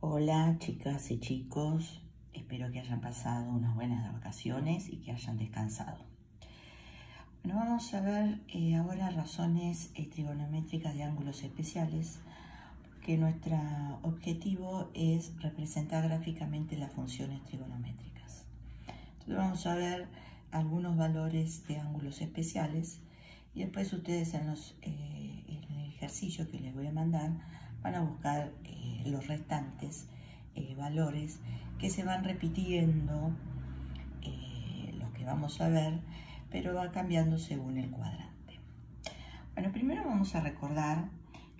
Hola chicas y chicos, espero que hayan pasado unas buenas vacaciones y que hayan descansado. Bueno, vamos a ver ahora razones trigonométricas de ángulos especiales, porque nuestro objetivo es representar gráficamente las funciones trigonométricas. Entonces vamos a ver algunos valores de ángulos especiales y después ustedes en el ejercicio que les voy a mandar van a buscar los restantes valores que se van repitiendo, los que vamos a ver, pero va cambiando según el cuadrante. Bueno, primero vamos a recordar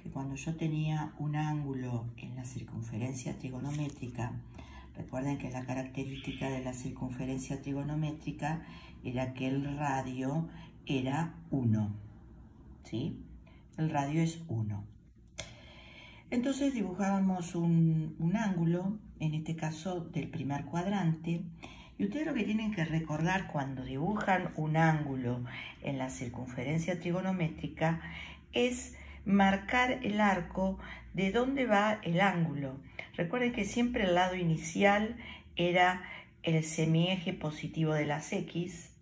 que cuando yo tenía un ángulo en la circunferencia trigonométrica, recuerden que la característica de la circunferencia trigonométrica era que el radio era 1, ¿sí? El radio es 1. Entonces dibujábamos un ángulo, en este caso del primer cuadrante, y ustedes lo que tienen que recordar cuando dibujan un ángulo en la circunferencia trigonométrica es marcar el arco de dónde va el ángulo. Recuerden que siempre el lado inicial era el semieje positivo de las X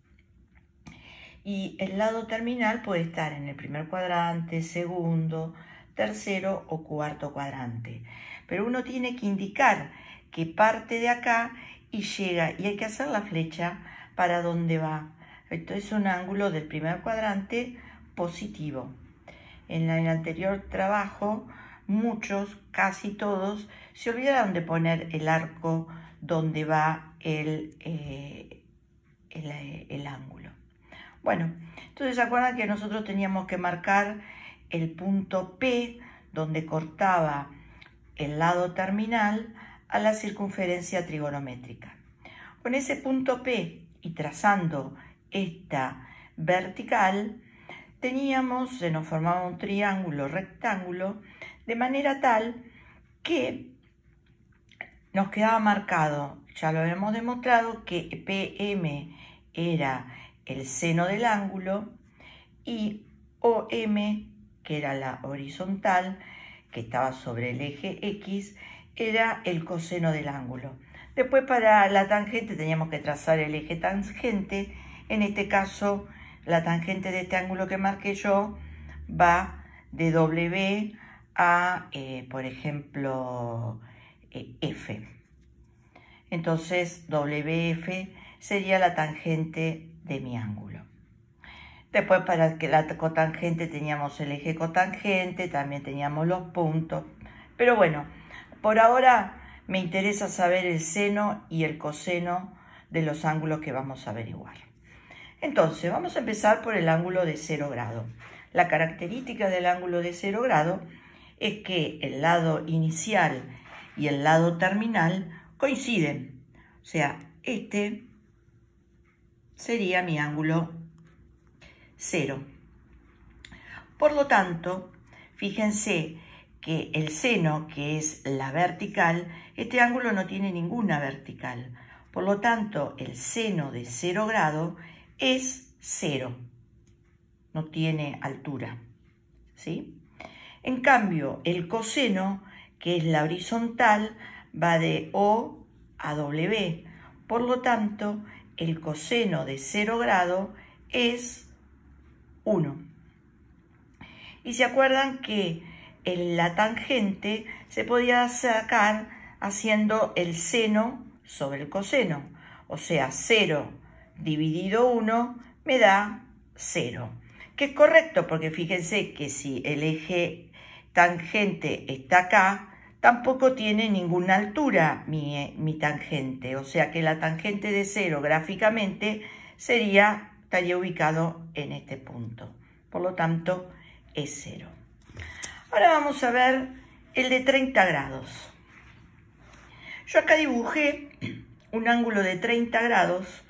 y el lado terminal puede estar en el primer cuadrante, segundo, tercero o cuarto cuadrante. Pero uno tiene que indicar que parte de acá y llega, y hay que hacer la flecha para dónde va. Esto es un ángulo del primer cuadrante positivo. En el anterior trabajo, muchos, casi todos, se olvidaron de poner el arco donde va el ángulo. Bueno, entonces se acuerdan que nosotros teníamos que marcar el punto P donde cortaba el lado terminal a la circunferencia trigonométrica. Con ese punto P y trazando esta vertical, se nos formaba un triángulo rectángulo de manera tal que nos quedaba marcado, ya lo hemos demostrado, que PM era el seno del ángulo y OM, que era la horizontal, que estaba sobre el eje X, era el coseno del ángulo. Después para la tangente teníamos que trazar el eje tangente. En este caso, la tangente de este ángulo que marqué yo va de W a, por ejemplo, F. Entonces, WF sería la tangente de mi ángulo. Después para la cotangente teníamos el eje cotangente, también teníamos los puntos. Pero bueno, por ahora me interesa saber el seno y el coseno de los ángulos que vamos a averiguar. Entonces, vamos a empezar por el ángulo de 0 grado. La característica del ángulo de 0 grado es que el lado inicial y el lado terminal coinciden. O sea, este sería mi ángulo 0. Por lo tanto, fíjense que el seno, que es la vertical, este ángulo no tiene ninguna vertical. Por lo tanto, el seno de 0 grado es 0. No tiene altura, ¿sí? En cambio, el coseno, que es la horizontal, va de O a W. Por lo tanto, el coseno de 0 grado es 1. Y se acuerdan que la tangente se podía sacar haciendo el seno sobre el coseno. O sea, 0 dividido 1 me da 0. Que es correcto porque fíjense que si el eje tangente está acá, tampoco tiene ninguna altura mi tangente. O sea que la tangente de 0 gráficamente estaría ubicado en este punto. Por lo tanto, es 0. Ahora vamos a ver el de 30 grados. Yo acá dibujé un ángulo de 30 grados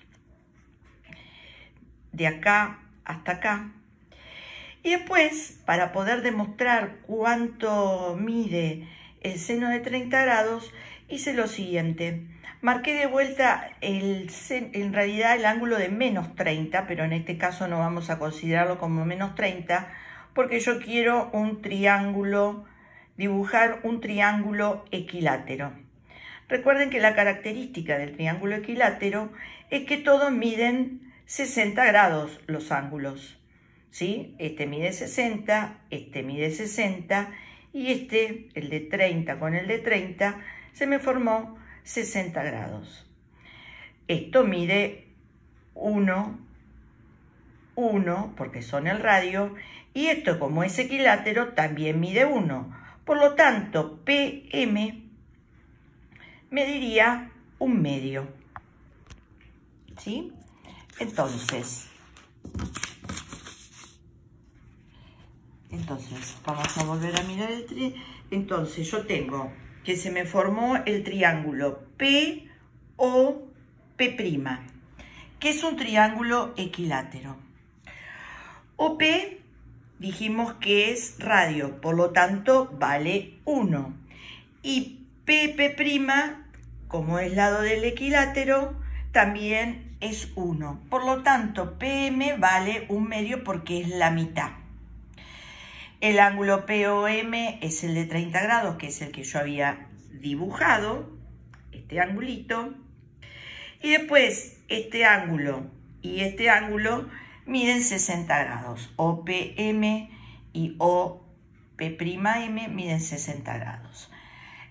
de acá hasta acá. Y después, para poder demostrar cuánto mide el seno de 30 grados, hice lo siguiente. Marqué de vuelta en realidad el ángulo de menos 30, pero en este caso no vamos a considerarlo como menos 30, porque yo quiero un triángulo dibujar un triángulo equilátero. Recuerden que la característica del triángulo equilátero es que todos miden 60 grados los ángulos, ¿sí? Este mide 60, este mide 60 y este, el de 30 con el de 30, se me formó 60 grados. Esto mide 1, porque son el radio, y esto, como es equilátero, también mide 1. Por lo tanto, PM mediría 1 medio. ¿Sí? Entonces, vamos a volver a mirar el triángulo. Entonces, yo tengo que se me formó el triángulo POP', que es un triángulo equilátero. OP dijimos que es radio, por lo tanto vale 1. Y PP', como es lado del equilátero, también es 1. Por lo tanto, PM vale 1 medio porque es la mitad. El ángulo POM es el de 30 grados, que es el que yo había dibujado, este angulito. Y después este ángulo y este ángulo miden 60 grados. OPM y OP'' miden 60 grados.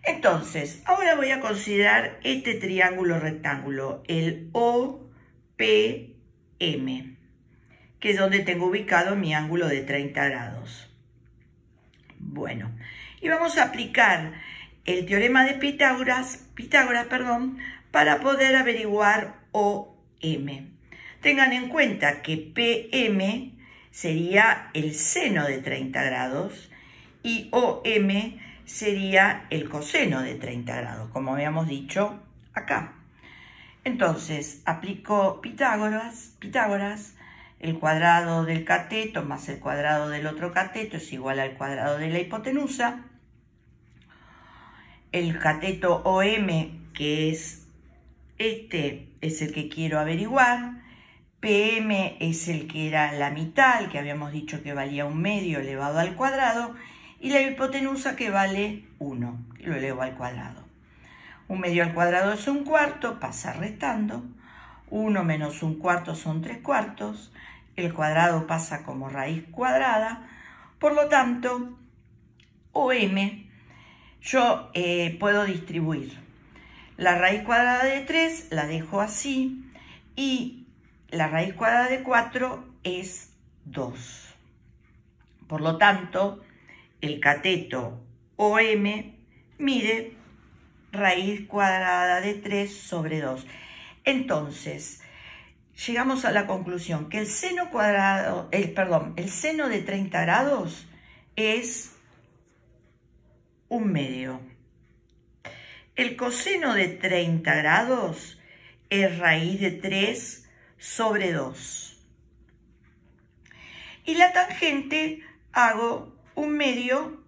Entonces, ahora voy a considerar este triángulo rectángulo, el OPM, que es donde tengo ubicado mi ángulo de 30 grados. Bueno, y vamos a aplicar el teorema de Pitágoras, para poder averiguar OM. Tengan en cuenta que PM sería el seno de 30 grados y OM sería el coseno de 30 grados, como habíamos dicho acá. Entonces, aplico Pitágoras, el cuadrado del cateto más el cuadrado del otro cateto es igual al cuadrado de la hipotenusa. El cateto OM, que es este, es el que quiero averiguar. PM es el que era la mitad, el que habíamos dicho que valía 1 medio elevado al cuadrado. Y la hipotenusa, que vale 1, lo elevo al cuadrado. 1 medio al cuadrado es 1/4, pasa restando. 1 menos 1/4 son 3/4. El cuadrado pasa como raíz cuadrada. Por lo tanto, OM, yo puedo distribuir. La raíz cuadrada de 3 la dejo así. Y la raíz cuadrada de 4 es 2. Por lo tanto, el cateto OM mide raíz cuadrada de 3 sobre 2. Entonces, llegamos a la conclusión que el seno cuadrado, el seno de 30 grados es 1 medio. El coseno de 30 grados es raíz de 3 sobre 2. Y la tangente hago 1 medio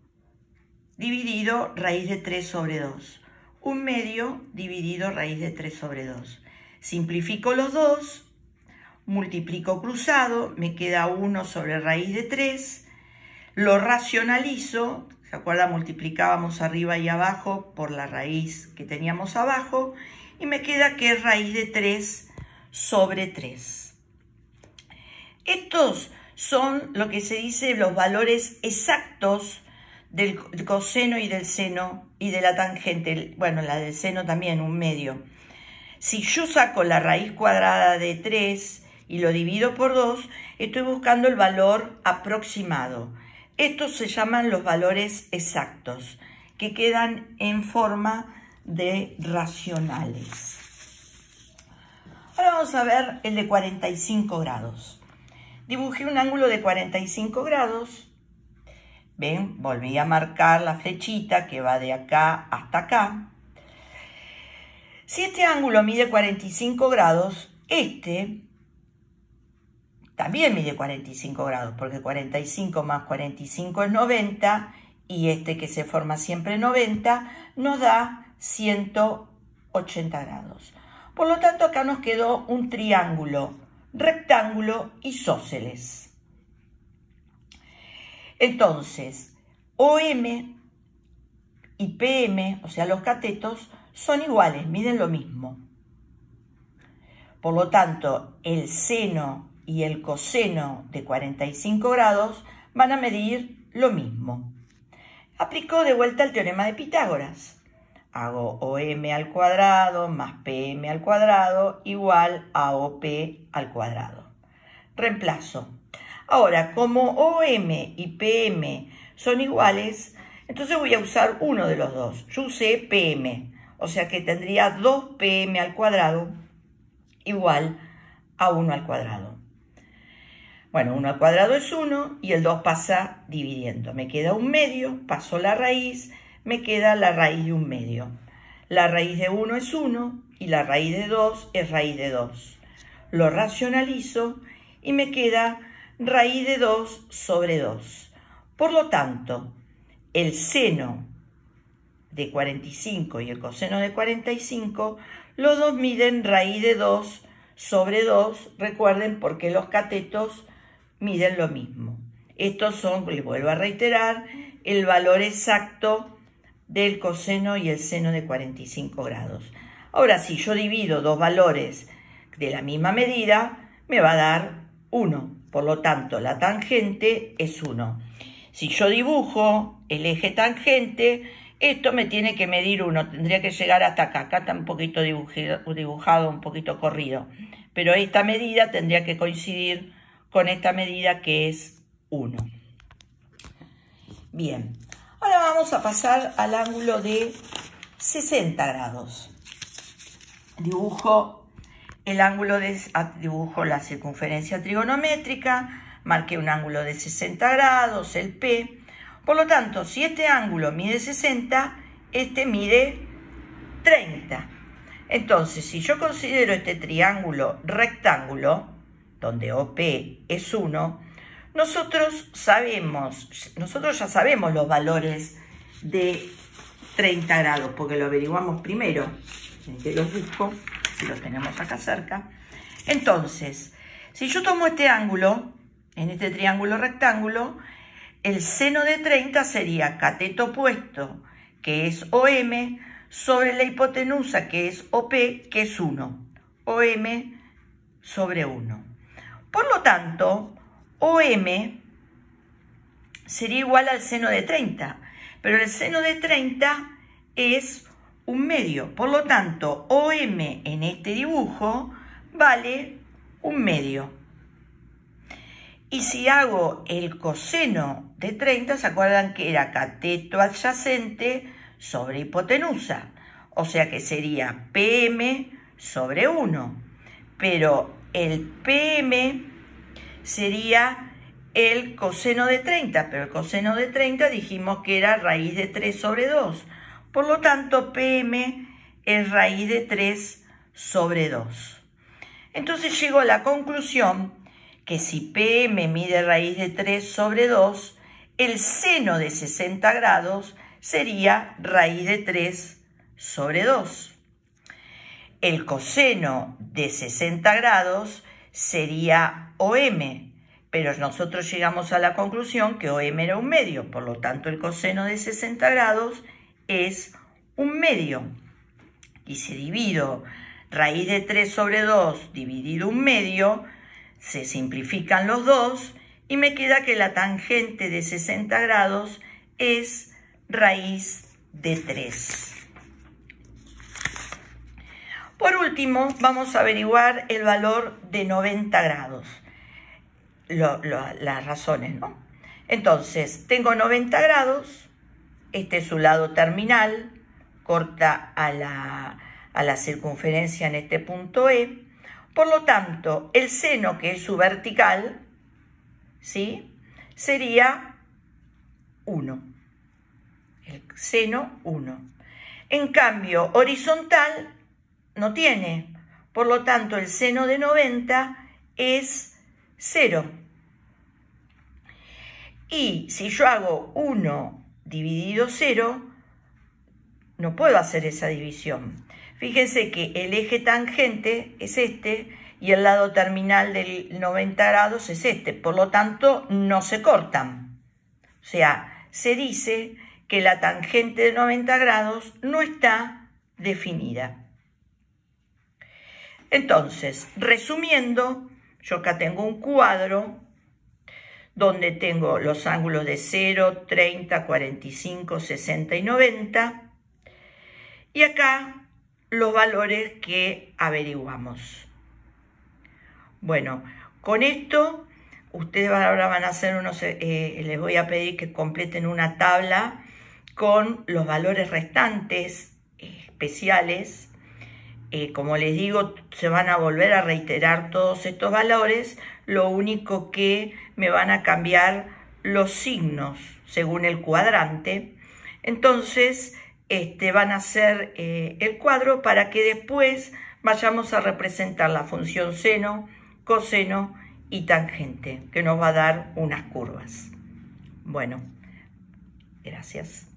dividido raíz de 3 sobre 2. 1 medio dividido raíz de 3 sobre 2. Simplifico los dos, multiplico cruzado, me queda 1 sobre raíz de 3. Lo racionalizo, ¿se acuerdan? Multiplicábamos arriba y abajo por la raíz que teníamos abajo. Y me queda que es raíz de 3 sobre 3. Estos son lo que se dice los valores exactos del coseno y del seno y de la tangente. Bueno, la del seno también, 1 medio. Si yo saco la raíz cuadrada de 3 y lo divido por 2, estoy buscando el valor aproximado. Estos se llaman los valores exactos, que quedan en forma de racionales. Ahora vamos a ver el de 45 grados. Dibujé un ángulo de 45 grados. Ven, volví a marcar la flechita que va de acá hasta acá. Si este ángulo mide 45 grados, este también mide 45 grados, porque 45 más 45 es 90, y este que se forma siempre 90 nos da 180 grados. Por lo tanto, acá nos quedó un triángulo, rectángulo isósceles. Entonces, OM y PM, o sea, los catetos, son iguales, miden lo mismo. Por lo tanto, el seno y el coseno de 45 grados van a medir lo mismo. Aplico de vuelta el teorema de Pitágoras. Hago OM al cuadrado más PM al cuadrado igual a OP al cuadrado. Reemplazo. Ahora, como OM y PM son iguales, entonces voy a usar uno de los dos. Yo usé PM, o sea que tendría 2PM al cuadrado igual a 1 al cuadrado. Bueno, 1 al cuadrado es 1 y el 2 pasa dividiendo. Me queda 1/2, paso la raíz, me queda la raíz de 1/2. La raíz de 1 es 1 y la raíz de 2 es raíz de 2. Lo racionalizo y me queda raíz de 2 sobre 2. Por lo tanto, el seno de 45 y el coseno de 45, los dos miden raíz de 2 sobre 2. Recuerden, porque los catetos miden lo mismo. Estos son, les vuelvo a reiterar, el valor exacto del coseno y el seno de 45 grados. Ahora, si yo divido dos valores de la misma medida, me va a dar 1. Por lo tanto, la tangente es 1. Si yo dibujo el eje tangente, esto me tiene que medir 1. Tendría que llegar hasta acá. Acá está un poquito dibujado, un poquito corrido. Pero esta medida tendría que coincidir con esta medida que es 1. Bien, ahora vamos a pasar al ángulo de 60 grados. Dibujo la circunferencia trigonométrica, marqué un ángulo de 60 grados, el P. Por lo tanto, si este ángulo mide 60, este mide 30. Entonces, si yo considero este triángulo rectángulo, donde OP es 1, nosotros ya sabemos los valores de 30 grados, porque lo averiguamos primero. Que los busco, si los tenemos acá cerca. Entonces, si yo tomo este ángulo, en este triángulo rectángulo, el seno de 30 sería cateto opuesto, que es OM, sobre la hipotenusa, que es OP, que es 1. OM sobre 1. Por lo tanto, OM sería igual al seno de 30, pero el seno de 30 es 1/2. Por lo tanto, OM en este dibujo vale 1/2. Y si hago el coseno de 30, ¿se acuerdan que era cateto adyacente sobre hipotenusa? O sea que sería PM sobre 1. Pero el PM sería el coseno de 30, pero el coseno de 30 dijimos que era raíz de 3 sobre 2. Por lo tanto, PM es raíz de 3 sobre 2. Entonces llego a la conclusión que si PM mide raíz de 3 sobre 2, el seno de 60 grados sería raíz de 3 sobre 2. El coseno de 60 grados sería OM, pero nosotros llegamos a la conclusión que OM era 1/2, por lo tanto el coseno de 60 grados es 1/2. Y si divido raíz de 3 sobre 2 dividido 1/2, se simplifican los dos y me queda que la tangente de 60 grados es raíz de 3. Por último, vamos a averiguar el valor de 90 grados. Las razones, ¿no? Entonces, tengo 90 grados, este es su lado terminal, corta a la circunferencia en este punto E. Por lo tanto, el seno, que es su vertical, ¿sí?, sería 1. El seno 1. En cambio, horizontal no tiene. Por lo tanto, el seno de 90 es 0. Y si yo hago 1 dividido 0, no puedo hacer esa división. Fíjense que el eje tangente es este y el lado terminal del 90 grados es este. Por lo tanto, no se cortan. O sea, se dice que la tangente de 90 grados no está definida. Entonces, resumiendo, yo acá tengo un cuadro donde tengo los ángulos de 0, 30, 45, 60 y 90. Y acá los valores que averiguamos. Bueno, con esto ustedes ahora van a hacer les voy a pedir que completen una tabla con los valores restantes especiales. Como les digo, se van a volver a reiterar todos estos valores, lo único que me van a cambiar los signos según el cuadrante. Entonces, van a hacer el cuadro para que después vayamos a representar la función seno, coseno y tangente, que nos va a dar unas curvas. Bueno, gracias.